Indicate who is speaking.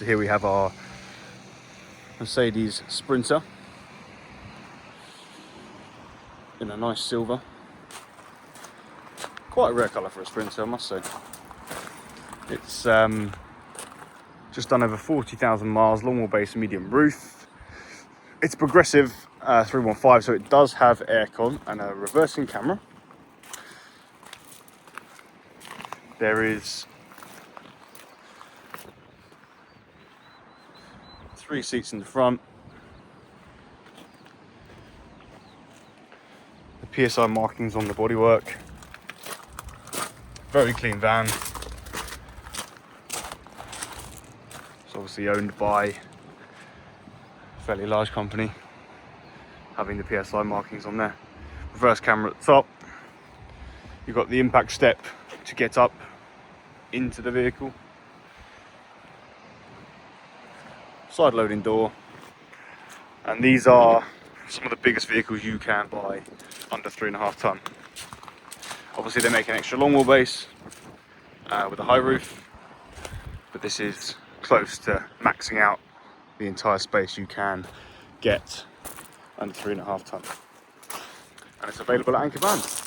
Speaker 1: So here we have our Mercedes Sprinter in a nice silver. Quite a rare colour for a Sprinter, I must say. It's just done over 40,000 miles, long wheelbase, medium roof. It's progressive 315, so it does have aircon and a reversing camera. There is 3 seats in the front. The PSI markings on the bodywork. Very clean van. It's obviously owned by a fairly large company, having the PSI markings on there. Reverse camera at the top. You've got the impact step to get up into the vehicle. Side loading door. And these are some of the biggest vehicles you can buy under 3.5 ton. Obviously they make an extra long wheelbase with a high roof, but this is close to maxing out the entire space you can get under 3.5 ton. And it's available at Anchor Vans.